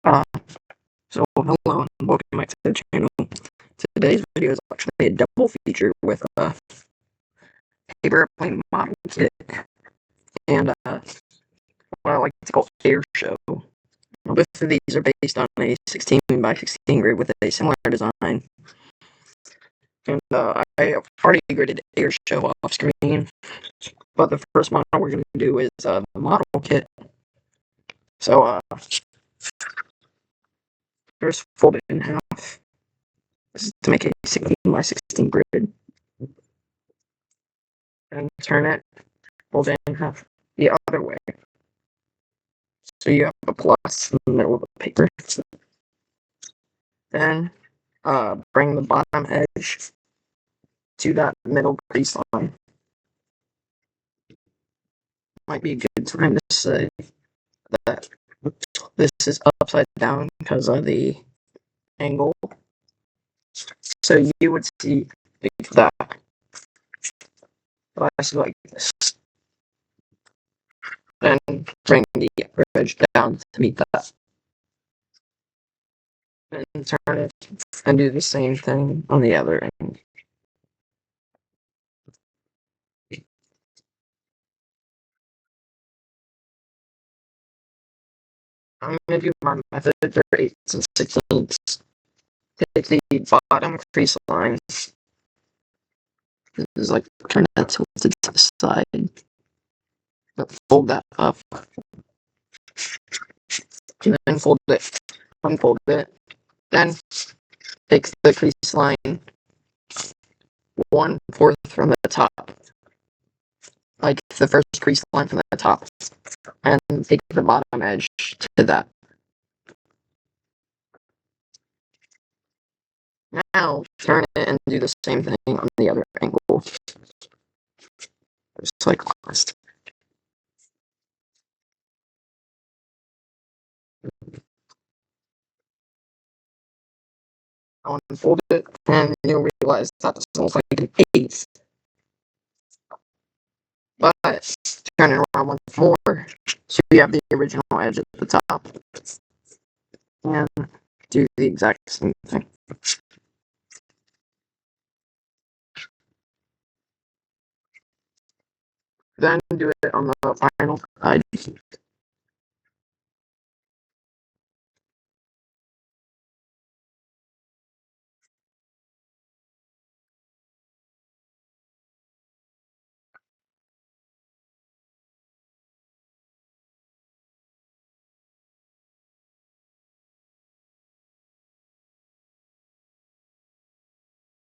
Uh, hello and welcome back to the channel. Today's video is actually a double feature with a paper airplane model kit and what I like to call air show. Both of these are based on a 16 by 16 grid with a similar design. And I have already gridded air show off screen, but the first model we're going to do is the model kit. So first fold it in half. This is to make a 16 by 16 grid. And turn it, fold it in half the other way. So you have a plus in the middle of the paper. Then bring the bottom edge to that middle crease line. Might be a good time to say that this is upside down because of the angle. So you would see like that. But I see like this. Then bring the upper edge down to meet that. And turn it and do the same thing on the other end. I'm going to do my method for 8s and 16s. Take the bottom crease line. This is like kind of tilted to the side. But fold that up. And then fold it. Unfold it. Then take the crease line 1/4 from the top. Like the first crease line from the top. And take the bottom edge to that. Now turn it and do the same thing on the other angle. Just like last. I'll unfold it and you'll realize that doesn't look like an 8. But turn it around once more so you have the original edge at the top. And do the exact same thing. Then do it on the final side.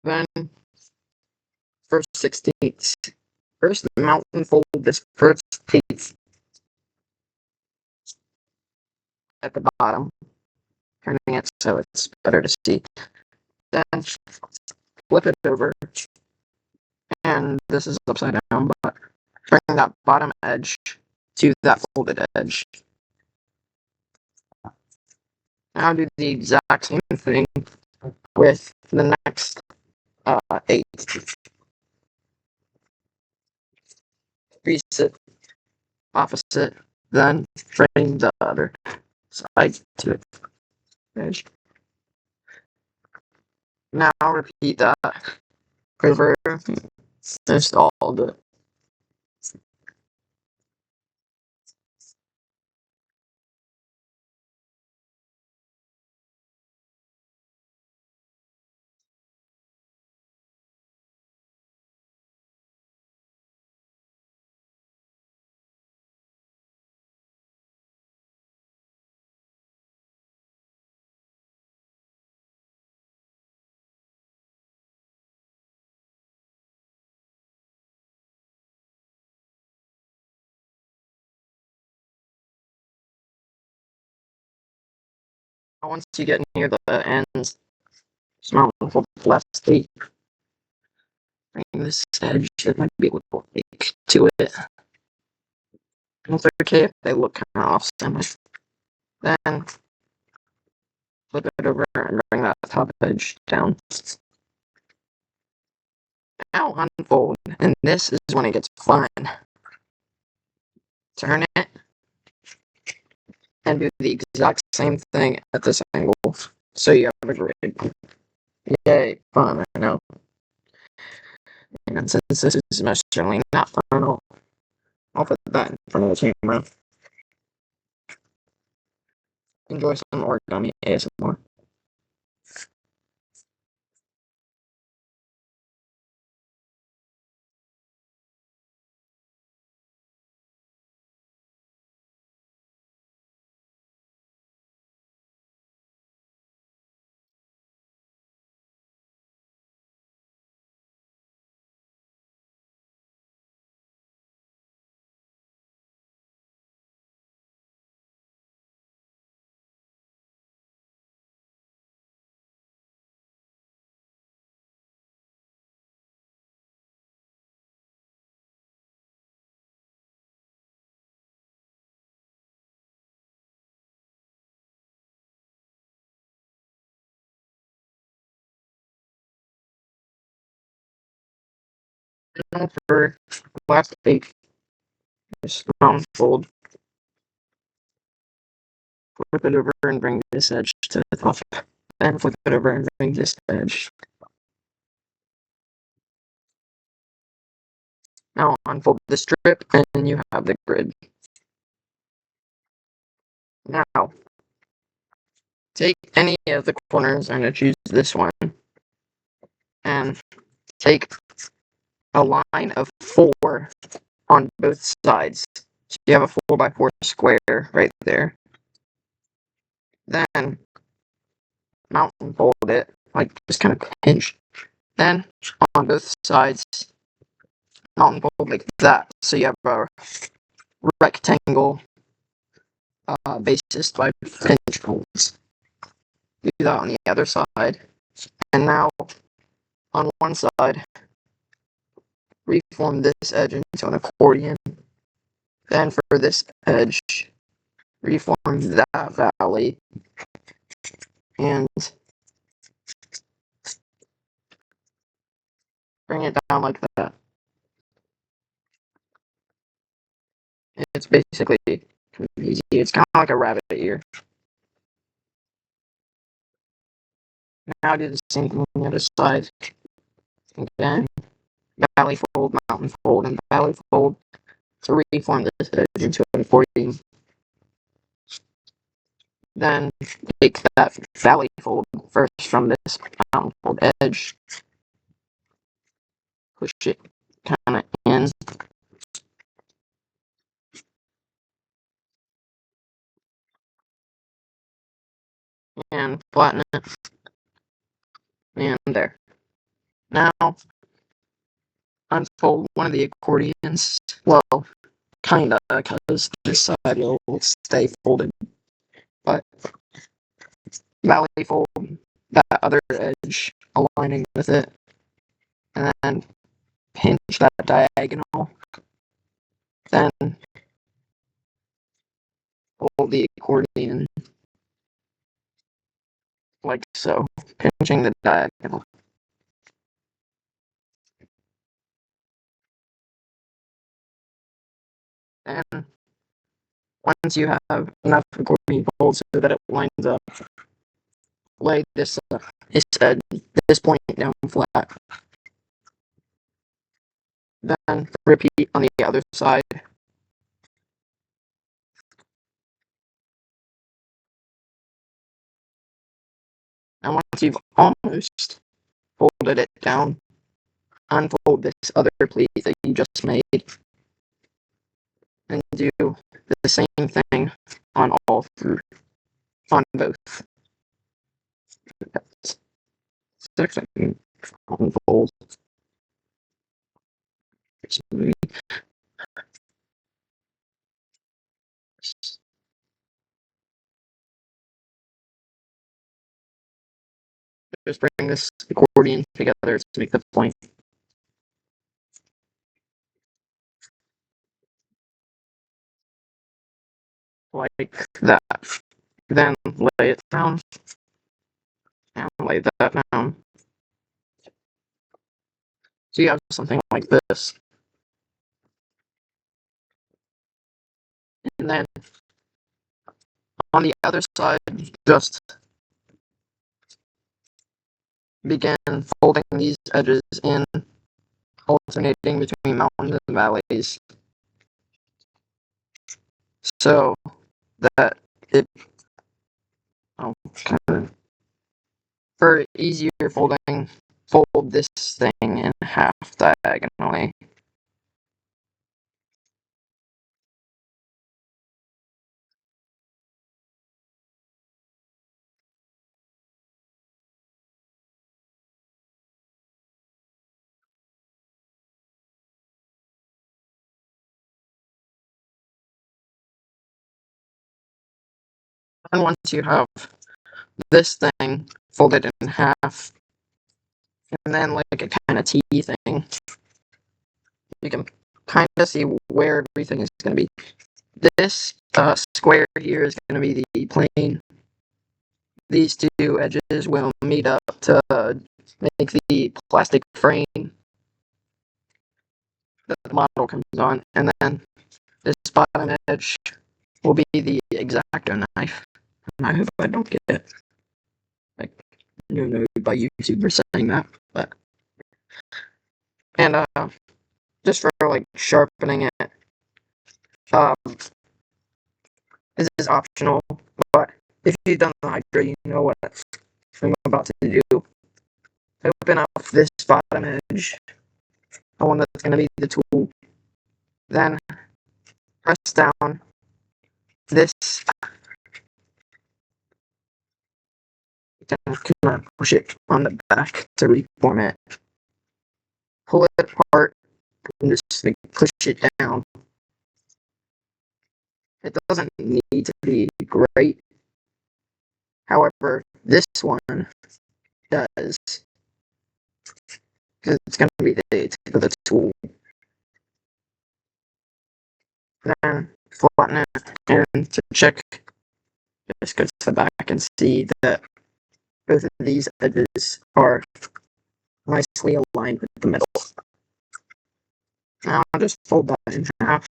Then first 16th. First mount and fold this first piece at the bottom, turning it so it's better to see. Then flip it over, and this is upside down, but bring that bottom edge to that folded edge. Now do the exact same thing with the next 8. Crease it opposite, then bring the other side to it. Edge. Now repeat that over just all of it. Once you get near the ends, small and fold the last 8. Bring this edge that might be a little thick to it. And it's okay if they look kind of off center. Then flip it over and bring that top edge down. Now unfold, and this is when it gets fun. Turn it, and do the exact same thing at this angle. So you have a grid. Yay, fun, I know. And since this is most certainly not fun, I'll put that in front of the camera. Enjoy some origami ASMR. And for last week, just fold, flip it over and bring this edge to the top, then flip it over and bring this edge. Now unfold the strip and you have the grid. Now, take any of the corners, I'm going to choose this one, and take a line of 4 on both sides. So you have a 4x4 square right there. Then mount and fold it, like just kind of pinch. Then on both sides, mount and fold like that. So you have a rectangle basis by pinch folds. Do that on the other side. And now on one side, reform this edge into an accordion. Then for this edge, reform that valley. And bring it down like that. It's basically easy. It's kind of like a rabbit ear. Now do the same thing on the other side. Again, valley fold, mountain fold, and valley fold to reform this edge into an accordion. Then take that valley fold first from this mountain fold edge, push it kind of in, and flatten it, and there. Now, unfold one of the accordions, well, kinda, because this side will stay folded, but valley fold that other edge aligning with it, and then pinch that diagonal, then fold the accordion like so, pinching the diagonal. And once you have enough accordion folds so that it lines up, lay this edge, this point down flat. Then repeat on the other side. And once you've almost folded it down, unfold this other pleat that you just made and do the same thing on all through, on both. Second, unfold. Just bring this accordion together to make the point. Like that. Then lay it down, and lay that down. So you have something like this. And then on the other side, just begin folding these edges in, alternating between mountains and valleys, so that it, kind of, for easier folding, fold this thing in half diagonally. And once you have this thing folded in half, and then like a kind of T thing, you can kind of see where everything is going to be. This square here is going to be the plane. These two edges will meet up to make the plastic frame that the model comes on, and then this bottom edge will be the X-Acto knife. And I hope I don't get like no by YouTubers saying that, but and just for like sharpening it, this is optional, but if you've done the Hydra, you know what I'm about to do. Open up this bottom edge, the one that's going to be the tool, then press down this, then kind of push it on the back to reform it, pull it apart, and just like, push it down. It doesn't need to be great, however, this one does, because it's going to be the tip of the tool. Then flatten it, and to check, just go to the back and see that both of these edges are nicely aligned with the middle. Now I'll just fold that in half.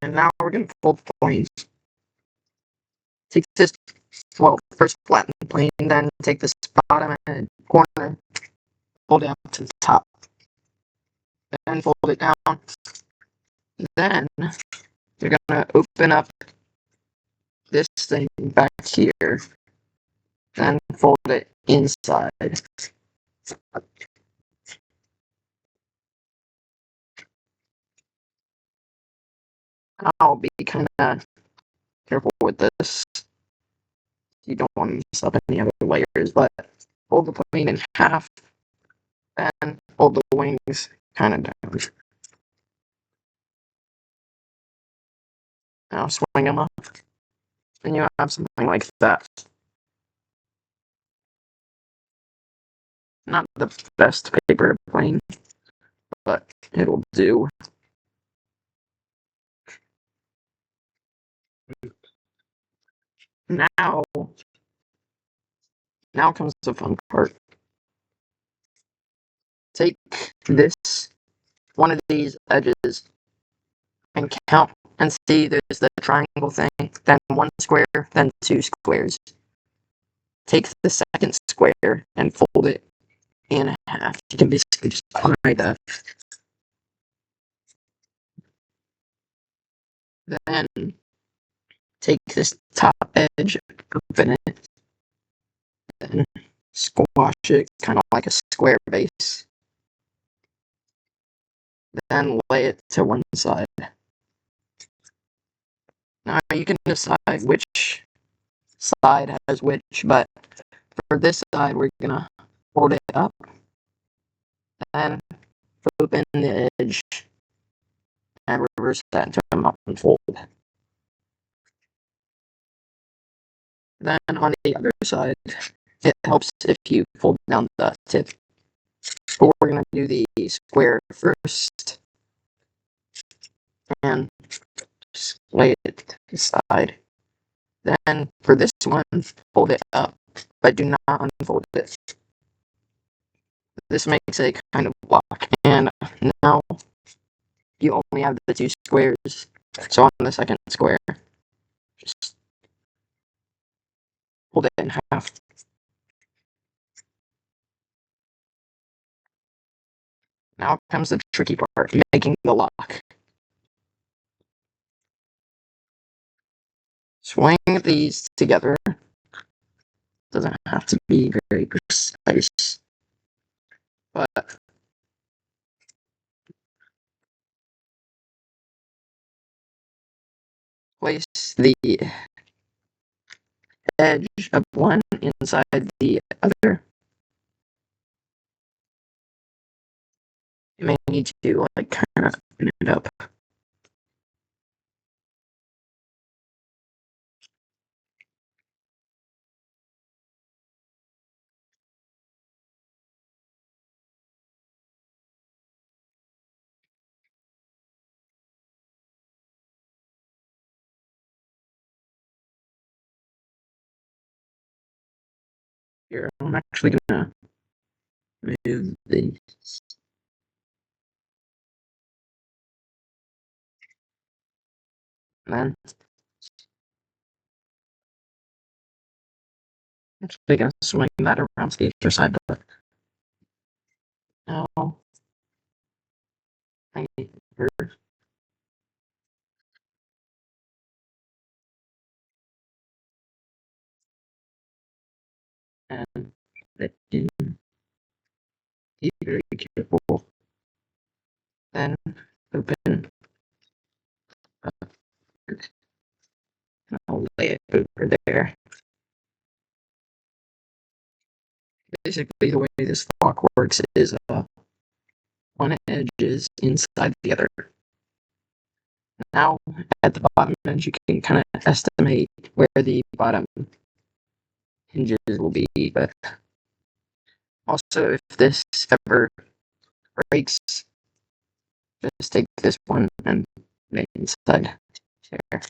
And now we're going to fold the plane. Take this, well, first flatten the plane, then take this bottom and corner, fold it up to the top. Then fold it down. Then you're going to open up this thing back here, then fold it inside. I'll be kind of careful with this. You don't want to mess up any other layers, but fold the plane in half, and fold the wings kind of down. Now swing them up, and you have something like that. Not the best paper plane, but it'll do. Now comes the fun part. Take this, one of these edges, and count and see there's the triangle thing, then one square, then two squares. Take the second square and fold it in half. You can basically just hide that. Then take this top edge, open it, and squash it kind of like a square base. Then lay it to one side. Now you can decide which side has which, but for this side we're gonna fold it up and open the edge and reverse that into a mountain fold. Then on the other side, it helps if you fold down the tip. But we're gonna do the square first and just lay it to the side. Then for this one, fold it up, but do not unfold it. This makes a kind of block. And now you only have the two squares. So on the second square, just fold it in half. Now comes the tricky part, making the lock. Swing these together. Doesn't have to be very precise, but place the edge of one inside the other. You may need to like kind of open it up. Here, I'm actually gonna move these. And then I'm actually gonna swing that around to the other side, but now I need her. And that in. Be very careful. Then open up. And I'll lay it over there. Basically, the way this lock works is one edge is inside the other. Now, at the bottom edge, you can kind of estimate where the bottom hinges will be, but also if this ever breaks, just take this one and lay it inside there.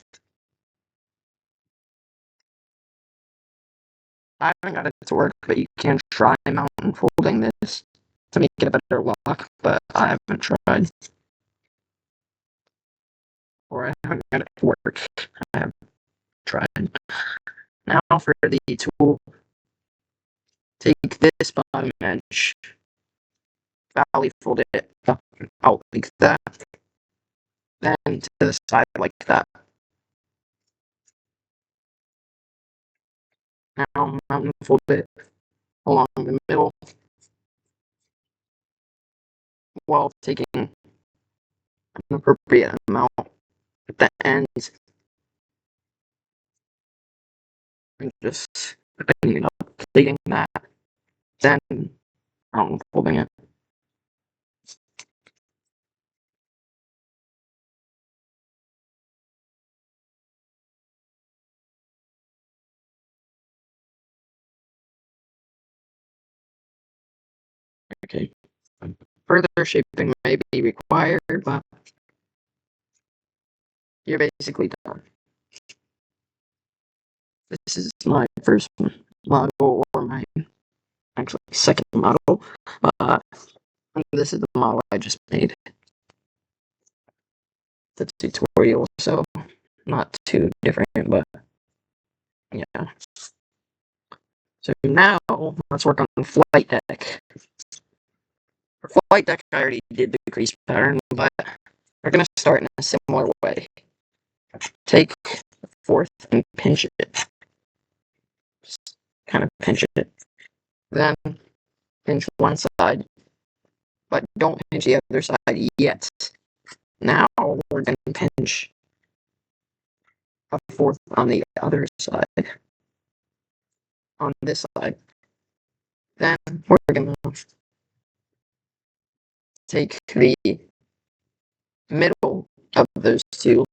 I haven't got it to work, but you can try mountain folding this to make it a better lock, but I haven't tried. Or I haven't got it to work. I have tried. Now for the tool, take this bottom edge, valley fold it up out like that, then to the side like that. Now mountain fold it along the middle while taking an appropriate amount at the ends and just opening it up, taking that, then mountain folding it. Okay. Further shaping may be required, but you're basically done. This is my first model, or my actually second model. Uh, this is the model I just made. The tutorial, so not too different, but yeah. So now let's work on flight deck. For flight deck, I already did the crease pattern, but we're gonna start in a similar way. Take the fourth and pinch it. Just kind of pinch it. Then pinch one side, but don't pinch the other side yet. Now we're gonna pinch a fourth on the other side. On this side. Then we're gonna take the middle of those two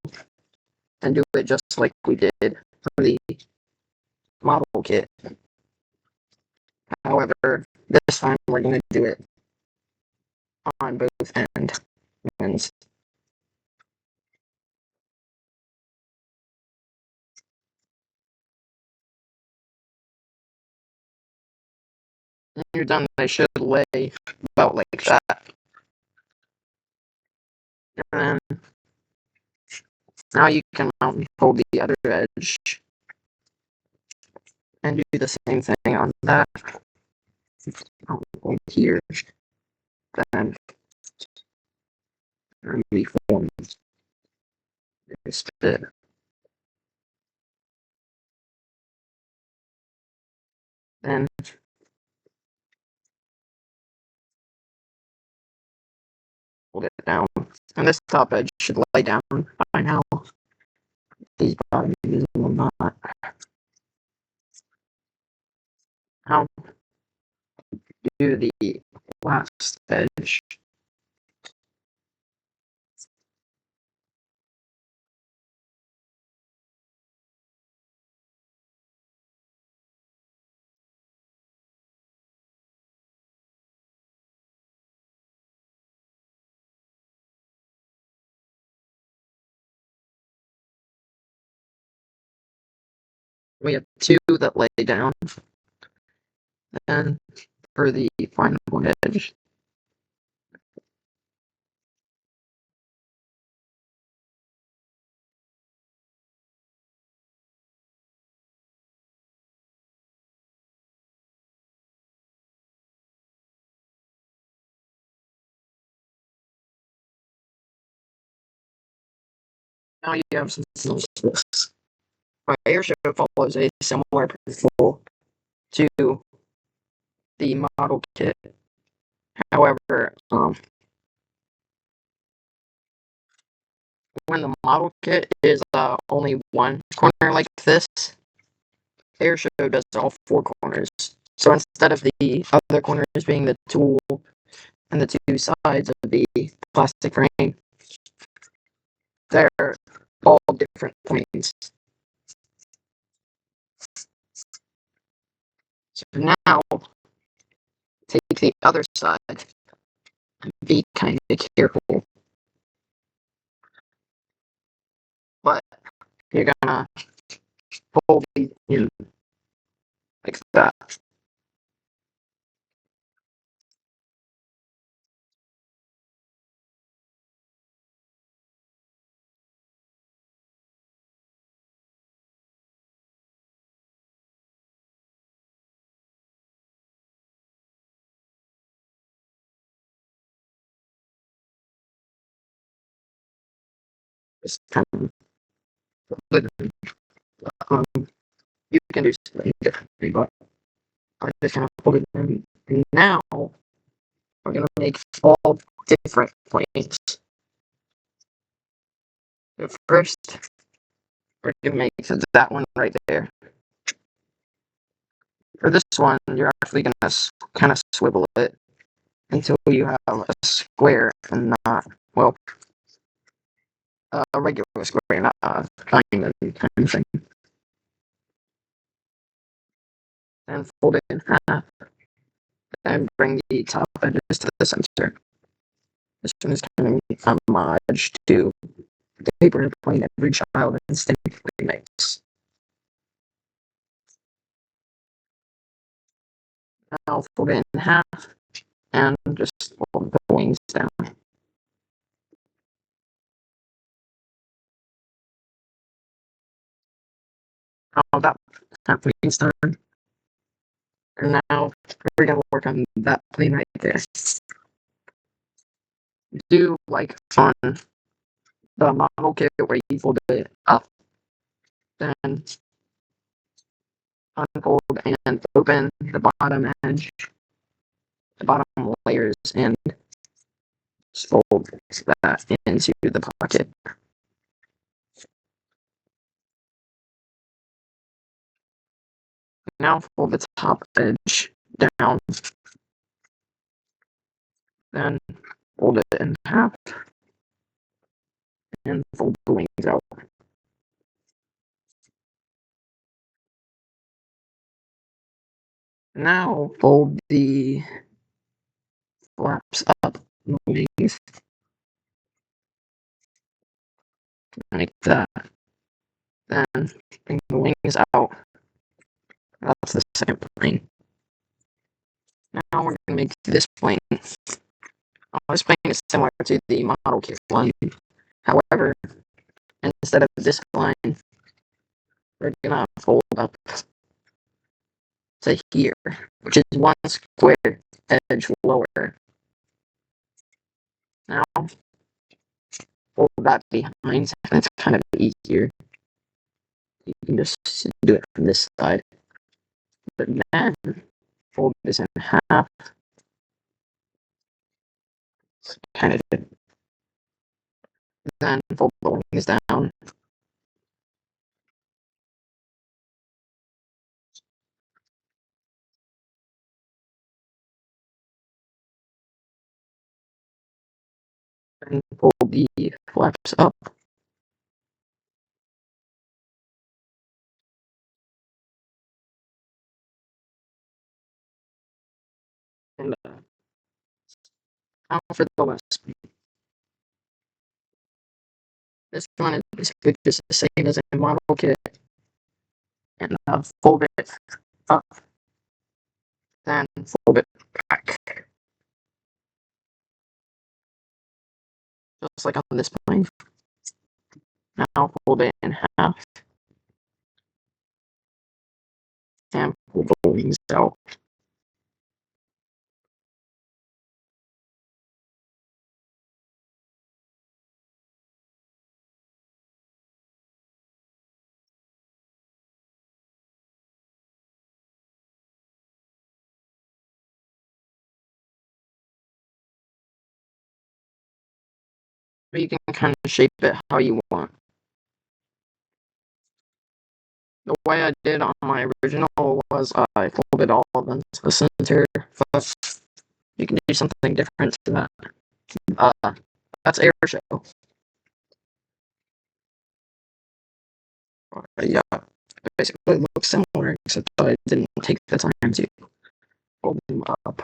and do it just like we did for the model kit. However, this time we're going to do it on both ends. When you're done, they should lay about like that. And then now you can mount and fold the other edge and do the same thing on that. Mount here, then reform the sped. Then hold it down. And this top edge should lay down by now. These bottom edges will not. Now do the last edge. We have two that lay down. Then for the final edge, now you have some this. My airship follows a similar principle to the model kit. However, when the model kit is only one corner like this, airship does all four corners. So instead of the other corners being the tool and the two sides of the plastic frame, they're all different planes. So now, take the other side and be kind of careful. But you're gonna fold these in like that. Just kind of fold it. You can do something differently, but I just kind of fold it in. And now we're gonna make all different planes. But first, we're gonna make that one right there. For this one, you're actually gonna kind of swivel it until you have a square and not, well, a regular square, not a diamond kind of thing. And fold it in half and bring the top edges to the center. This one is kind of a homage to the paper airplane every child instinctively makes. Now fold it in half and just fold the wings down. Now that plane's done. And now we're gonna work on that plane right there. Do like on the model kit where you fold it up, then unfold and open the bottom edge, the bottom layers, and fold that into the pocket. Now fold the top edge down, then fold it in half, and fold the wings out. Now fold the flaps up, the wings, like that. Then bring the wings out. That's the second plane. Now we're going to make this plane. This plane is similar to the model kit one. However, instead of this line, we're gonna fold up to here, which is one square edge lower. Now, fold that behind, and it's kind of easier. You can just do it from this side. But then, fold this in half. It's kind of good. Then fold the wings down. And fold the flaps up. And now for the last. This one is basically just the same as a model kit. And fold it up. Then fold it back. Just like on this plane. Now fold it in half. And pull the wings out. But you can kind of shape it how you want. The way I did on my original was I folded all of them to the center, but you can do something different to that. That's air show. Yeah, it basically looks similar, except I didn't take the time to fold them up.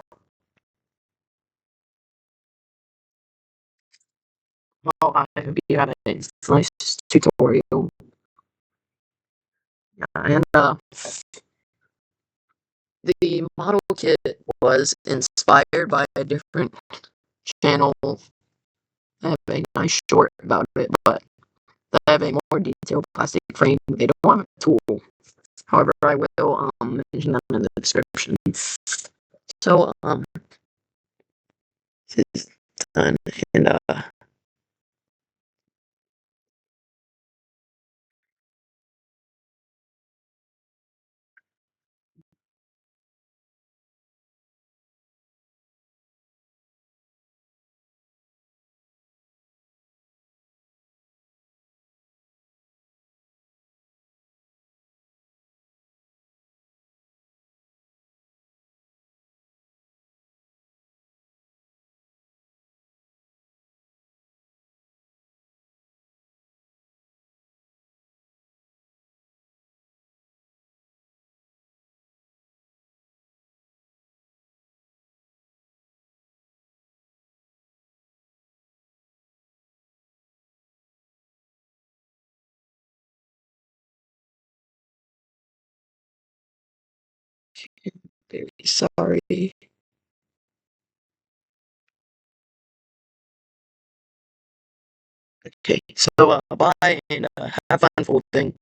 Well, I hope you had a nice tutorial. And the model kit was inspired by a different channel. I have a nice short about it, but they have a more detailed plastic frame. They don't have a tool. However, I will mention them in the description. So, this is done, and very sorry. Okay, so bye, and have fun folding.